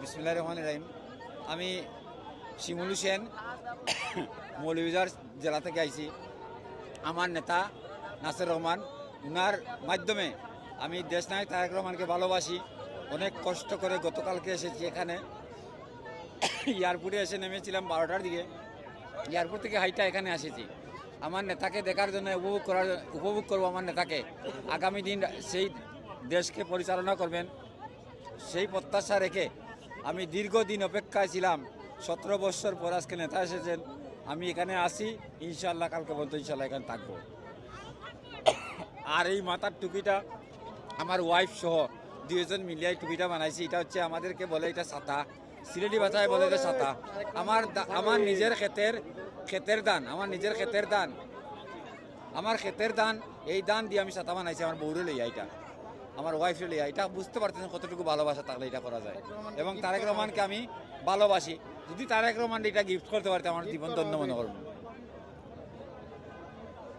বিসমিল্লাহির রহমানির রহিম। আমি শিমুল হোসেন মৌলভীবাজার জেলা থেকে আইছি। আমার নেতা নাসির রহমান, উনার মাধ্যমে আমি দেশনায়ক তারেক রহমানকে ভালোবাসি। অনেক কষ্ট করে গতকালকে এসেছি এখানে। এয়ারপোর্টে এসে নেমেছিলাম 12টার দিকে। এয়ারপোর্ট থেকে হাইটা এখানে এসেছি আমার নেতাকে দেখার জন্য, উপভোগ করবো আমার নেতাকে। আগামী দিন সেই দেশকে পরিচালনা করবেন সেই প্রত্যাশা রেখে আমি দীর্ঘদিন অপেক্ষায় ছিলাম। 17 বছর পর আজকে নেতা এসেছেন। আমি এখানে আসি, ইনশাল্লাহ কালকে পর্যন্ত ইনশাল্লাহ এখানে থাকবো। আর এই মাথার টুপিটা আমার ওয়াইফ সহ 2 জন মিলিয়ে টুপিটা বানাইছি। এটা হচ্ছে আমাদেরকে বলে এটা ছাতা, সিলেটি ভাষায় বলে এটা ছাতা। আমার নিজের ক্ষেতের দান, আমার ক্ষেতের দান, এই দান দিয়ে আমি ছাতা বানাইছি। আমার বউরে লইয়া, এটা আমার ওয়াইফে লইয়া। এটা বুঝতে পারতেছেন কতটুকু ভালোবাসা থাকলে এটা করা যায়। এবং তারেক রহমানকে আমি ভালোবাসি। যদি তারেক রহমান এটা গিফট করতে পারতে আমার জীবন ধন্য মনে করবো।